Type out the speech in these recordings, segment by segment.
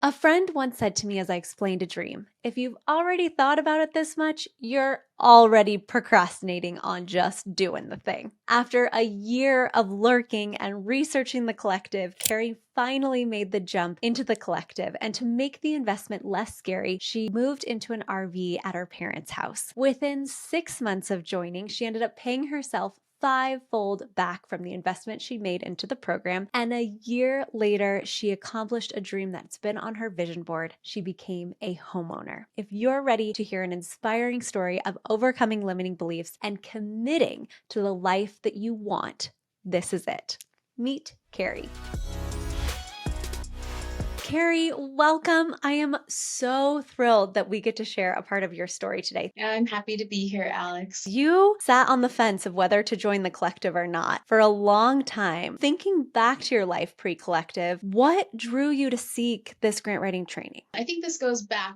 A friend once said to me as I explained a dream, if you've already thought about it this much, you're already procrastinating on just doing the thing. After a year of lurking and researching the collective, Kari finally made the jump into the collective. And to make the investment less scary, she moved into an RV at her parents' house. Within 6 months of joining, she ended up paying herself fivefold back from the investment she made into the program. And a year later, she accomplished a dream that's been on her vision board. She became a homeowner. If you're ready to hear an inspiring story of overcoming limiting beliefs and committing to the life that you want, this is it. Meet Kari. Kari, welcome. I am so thrilled that we get to share a part of your story today. I'm happy to be here, Alex. You sat on the fence of whether to join the collective or not for a long time. Thinking back to your life pre-collective, what drew you to seek this grant writing training? I think this goes back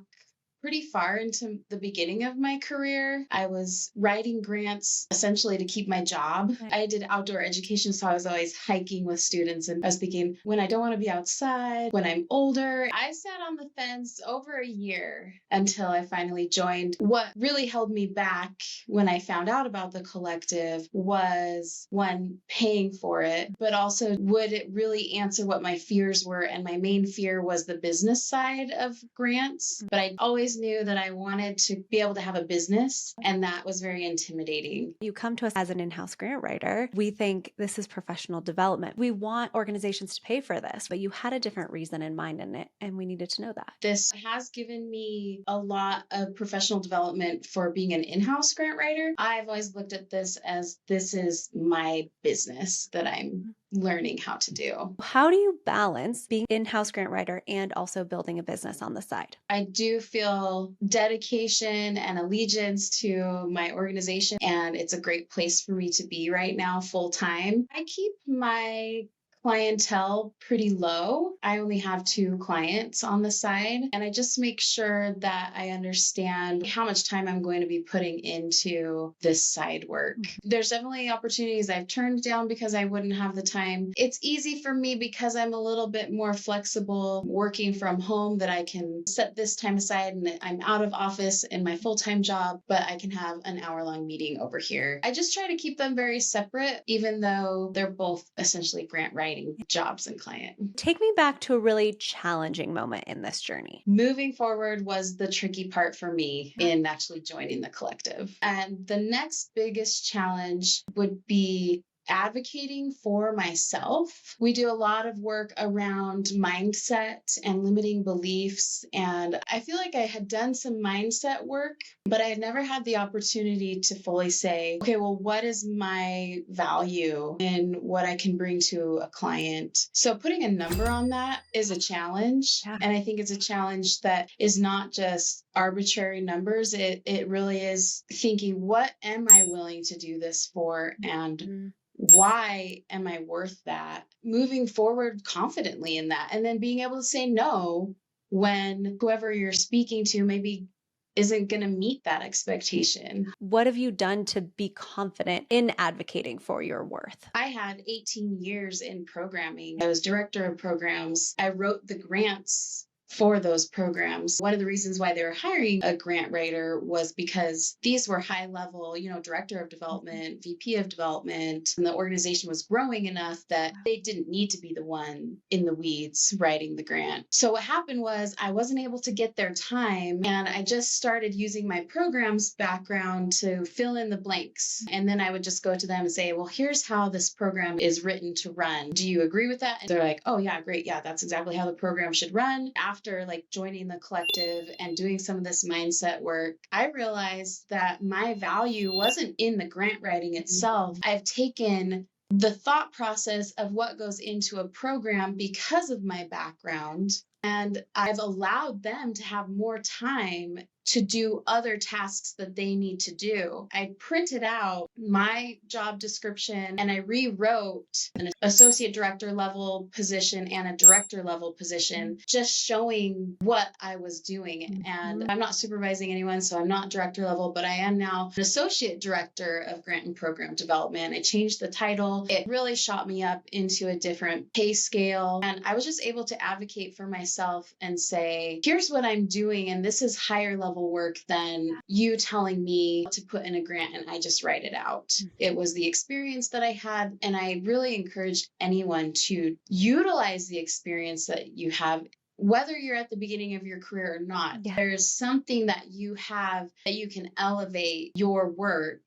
pretty far into the beginning of my career. I was writing grants essentially to keep my job. Okay. I did outdoor education, so I was always hiking with students. And I was thinking, when I don't want to be outside, when I'm older, I sat on the fence over a year until I finally joined. What really held me back when I found out about the collective was one, paying for it, but also would it really answer what my fears were? And my main fear was the business side of grants. But I always knew that I wanted to be able to have a business, and that was very intimidating. You come to us as an in-house grant writer. We think this is professional development. We want organizations to pay for this, but you had a different reason in mind in it, and we needed to know that. This has given me a lot of professional development for being an in-house grant writer. I've always looked at this as this is my business that I'm learning how to do. How do you balance being in-house grant writer and also building a business on the side? I do feel dedication and allegiance to my organization, and it's a great place for me to be right now full time. I keep my clientele pretty low. I only have 2 clients on the side, and I just make sure that I understand how much time I'm going to be putting into this side work. There's definitely opportunities I've turned down because I wouldn't have the time. It's easy for me because I'm a little bit more flexible working from home, that I can set this time aside and I'm out of office in my full-time job, but I can have an hour-long meeting over here. I just try to keep them very separate, even though they're both essentially grant writing jobs and client. Take me back to a really challenging moment in this journey. Moving forward was the tricky part for me in actually joining the collective. And the next biggest challenge would be advocating for myself. We do a lot of work around mindset and limiting beliefs. And I feel like I had done some mindset work, but I had never had the opportunity to fully say, okay, well, what is my value in what I can bring to a client? So putting a number on that is a challenge. Yeah. And I think it's a challenge that is not just arbitrary numbers. It really is thinking, what am I willing to do this for? And why am I worth that? Moving forward confidently in that, and then being able to say no when whoever you're speaking to maybe isn't going to meet that expectation. What have you done to be confident in advocating for your worth? I had 18 years in programming. I was director of programs. I wrote the grants for those programs. One of the reasons why they were hiring a grant writer was because these were high level, director of development, VP of development, and the organization was growing enough that they didn't need to be the one in the weeds writing the grant. So what happened was I wasn't able to get their time, and I just started using my programs background to fill in the blanks. And then I would just go to them and say, well, here's how this program is written to run. Do you agree with that? And they're like, oh yeah, great. Yeah, that's exactly how the program should run. After joining the collective and doing some of this mindset work, I realized that my value wasn't in the grant writing itself. I've taken the thought process of what goes into a program because of my background, and I've allowed them to have more time to do other tasks that they need to do. I printed out my job description and I rewrote an associate director level position and a director level position, just showing what I was doing. And I'm not supervising anyone, so I'm not director level, but I am now an associate director of grant and program development. I changed the title. It really shot me up into a different pay scale. And I was just able to advocate for myself and say, here's what I'm doing. And this is higher level work than you telling me to put in a grant and I just write it out. It was the experience that I had. And I really encourage anyone to utilize the experience that you have, whether you're at the beginning of your career or not. There's something that you have that you can elevate your work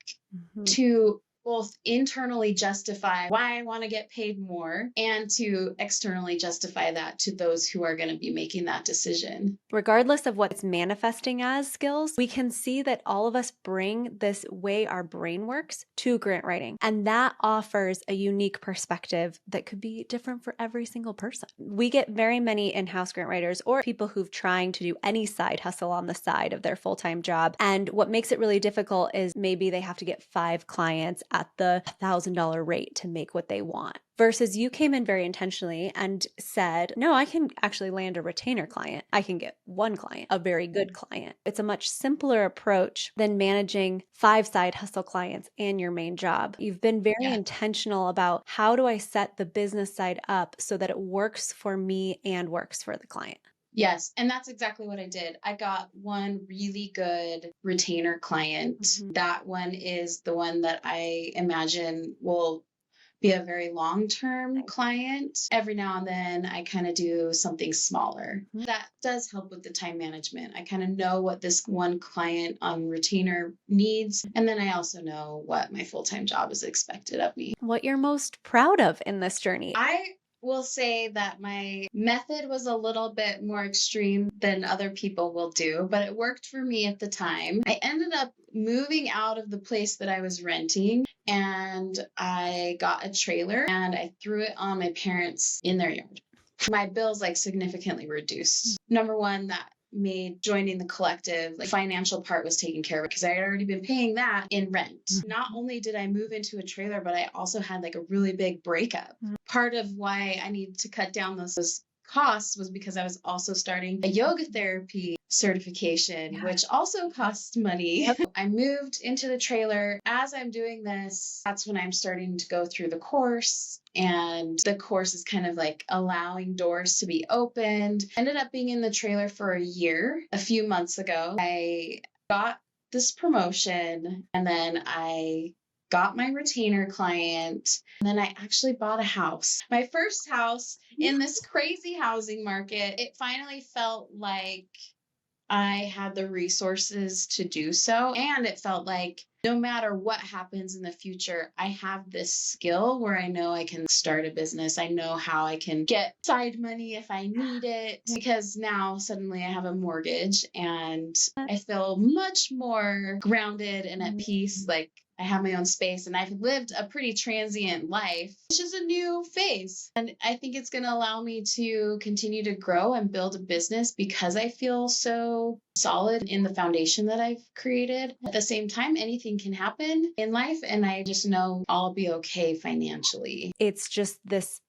to both internally justify why I want to get paid more and to externally justify that to those who are going to be making that decision. Regardless of what it's manifesting as skills, we can see that all of us bring this way our brain works to grant writing. And that offers a unique perspective that could be different for every single person. We get very many in-house grant writers or people who've trying to do any side hustle on the side of their full-time job. And what makes it really difficult is maybe they have to get 5 clients at the $1,000 rate to make what they want. Versus you came in very intentionally and said, no, I can actually land a retainer client. I can get 1 client, a very good client. It's a much simpler approach than managing 5 side hustle clients and your main job. You've been very intentional about how do I set the business side up so that it works for me and works for the client. Yes. And that's exactly what I did. I got one really good retainer client. That one is the one that I imagine will be a very long-term client. Every now and then I kind of do something smaller. That does help with the time management. I kind of know what this one client on retainer needs. And then I also know what my full-time job is expected of me. What you're most proud of in this journey? I will say that my method was a little bit more extreme than other people will do, but it worked for me at the time. I ended up moving out of the place that I was renting and I got a trailer and I threw it on my parents in their yard. My bills significantly reduced. Number one, that made joining the collective, financial part was taken care of because I had already been paying that in rent. Not only did I move into a trailer, but I also had a really big breakup. Part of why I needed to cut down those costs was because I was also starting a yoga therapy certification, which also costs money. I moved into the trailer. As I'm doing this, that's when I'm starting to go through the course. And the course is kind of allowing doors to be opened. Ended up being in the trailer for a year. A few months ago, I got this promotion and then I got my retainer client, and then I actually bought a house. My first house in this crazy housing market. It finally felt like I had the resources to do so. And it felt like no matter what happens in the future, I have this skill where I know I can start a business. I know how I can get side money if I need it, because now suddenly I have a mortgage and I feel much more grounded and at peace. I have my own space and I've lived a pretty transient life. It's just a new phase. And I think it's going to allow me to continue to grow and build a business because I feel so solid in the foundation that I've created. At the same time, anything can happen in life. And I just know I'll be okay financially. It's just this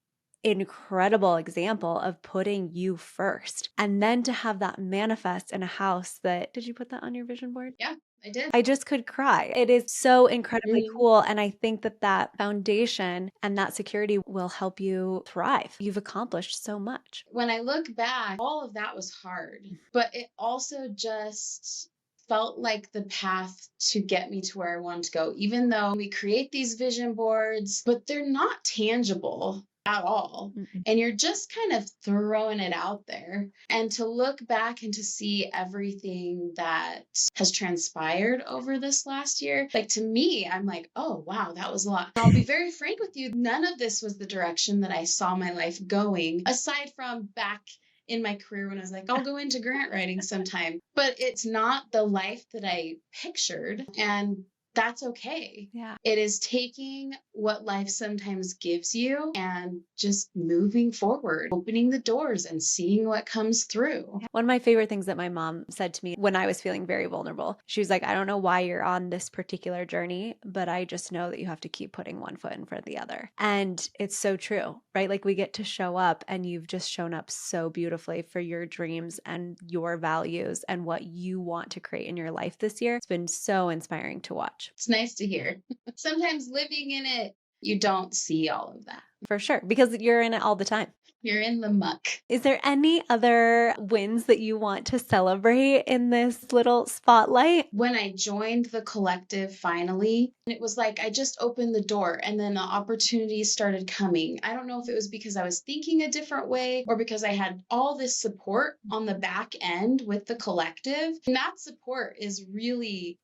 incredible example of putting you first. And then to have that manifest in a house that, did you put that on your vision board? Yeah. I did. I just could cry. It is so incredibly cool. And I think that foundation and that security will help you thrive. You've accomplished so much. When I look back, all of that was hard, but it also just felt like the path to get me to where I wanted to go, even though we create these vision boards, but they're not tangible at all. And you're just kind of throwing it out there. And to look back and to see everything that has transpired over this last year, to me, I'm like, oh, wow, that was a lot. I'll be very frank with you. None of this was the direction that I saw my life going, aside from back in my career when I was like, I'll go into grant writing sometime. But it's not the life that I pictured. And that's okay. Yeah. It is taking what life sometimes gives you and just moving forward, opening the doors and seeing what comes through. One of my favorite things that my mom said to me when I was feeling very vulnerable, she was like, I don't know why you're on this particular journey, but I just know that you have to keep putting one foot in front of the other. And it's so true, right? Like we get to show up and you've just shown up so beautifully for your dreams and your values and what you want to create in your life this year. It's been so inspiring to watch. It's nice to hear. Sometimes living in it, you don't see all of that. For sure, because you're in it all the time. You're in the muck. Is there any other wins that you want to celebrate in this little spotlight? When I joined the collective finally, it was like I just opened the door and then the opportunities started coming. I don't know if it was because I was thinking a different way or because I had all this support on the back end with the collective. And that support is really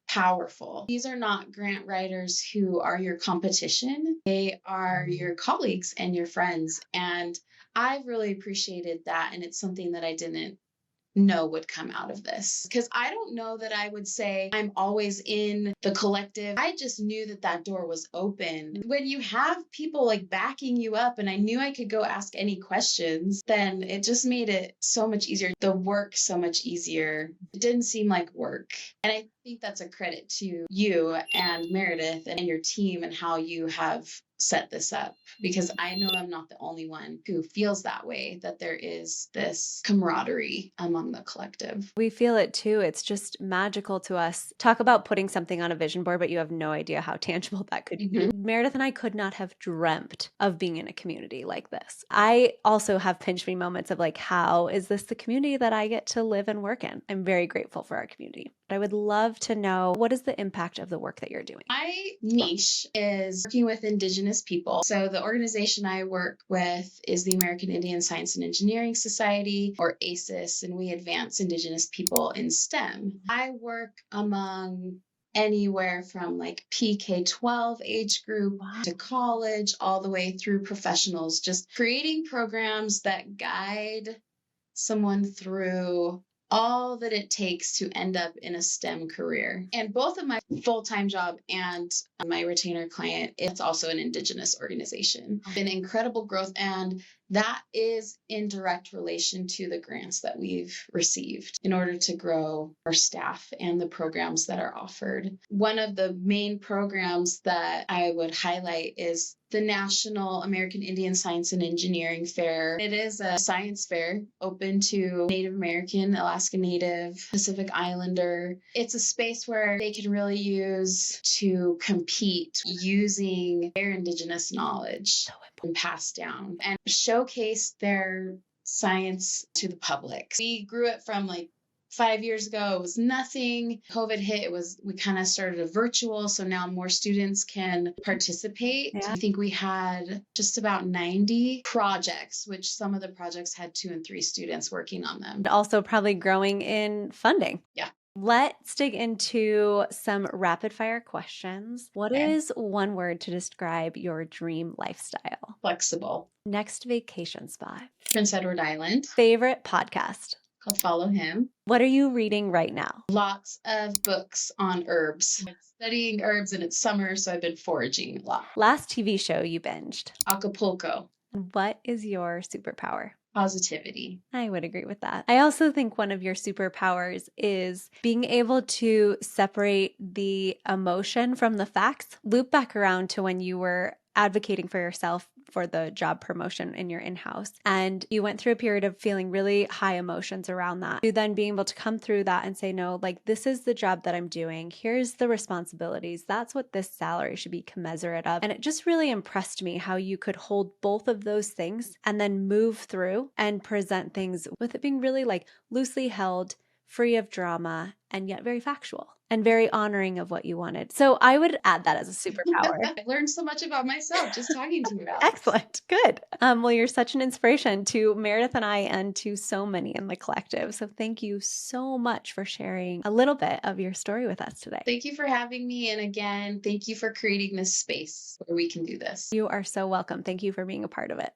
powerful. These are not grant writers who are your competition. They are your colleagues and your friends. And I've really appreciated that. And it's something that I didn't know would come out of this. Because I don't know that I would say I'm always in the collective. I just knew that that door was open. When you have people like backing you up and I knew I could go ask any questions, then it just made it so much easier. The work so much easier. It didn't seem like work. And I think that's a credit to you and Meredith and your team and how you have set this up, because I know I'm not the only one who feels that way, that there is this camaraderie among the collective. We feel it too. It's just magical to us. Talk about putting something on a vision board, but you have no idea how tangible that could be. Meredith and I could not have dreamt of being in a community like this. I also have pinch me moments of like, how is this the community that I get to live and work in? I'm very grateful for our community. But I would love to know, what is the impact of the work that you're doing? My niche is working with Indigenous people. So the organization I work with is the American Indian Science and Engineering Society, or ACES, and we advance Indigenous people in STEM. I work among anywhere from like PK-12 age group to college, all the way through professionals, just creating programs that guide someone through all that it takes to end up in a STEM career. And both of my full-time job and my retainer client, it's also an Indigenous organization. Been incredible growth, and that is in direct relation to the grants that we've received in order to grow our staff and the programs that are offered. One of the main programs that I would highlight is the National American Indian Science and Engineering Fair. It is a science fair open to Native American, Alaska Native, Pacific Islander. It's a space where they can really use to compete using their Indigenous knowledge and pass down and showcase their science to the public. We grew it from like 5 years ago, it was nothing. COVID hit, we kind of started a virtual, so now more students can participate. I think we had just about 90 projects, which some of the projects had 2 and 3 students working on them. And also probably growing in funding. Yeah. Let's dig into some rapid fire questions. What is one word to describe your dream lifestyle? Flexible. Next vacation spot. Prince Edward Island. Favorite podcast. Called Follow Him. What are you reading right now? Lots of books on herbs. I'm studying herbs and it's summer, so I've been foraging a lot. Last TV show you binged. Acapulco. What is your superpower? Positivity. I would agree with that. I also think one of your superpowers is being able to separate the emotion from the facts. Loop back around to when you were advocating for yourself for the job promotion in your in-house, and you went through a period of feeling really high emotions around that. You then being able to come through that and say, no, like this is the job that I'm doing. Here's the responsibilities. That's what this salary should be commensurate of. And it just really impressed me how you could hold both of those things and then move through and present things with it being really like loosely held, free of drama, and yet very factual and very honoring of what you wanted. So I would add that as a superpower. I've learned so much about myself just talking to you about it. Excellent. Good. Well, you're such an inspiration to Meredith and I and to so many in the collective. So thank you so much for sharing a little bit of your story with us today. Thank you for having me. And again, thank you for creating this space where we can do this. You are so welcome. Thank you for being a part of it.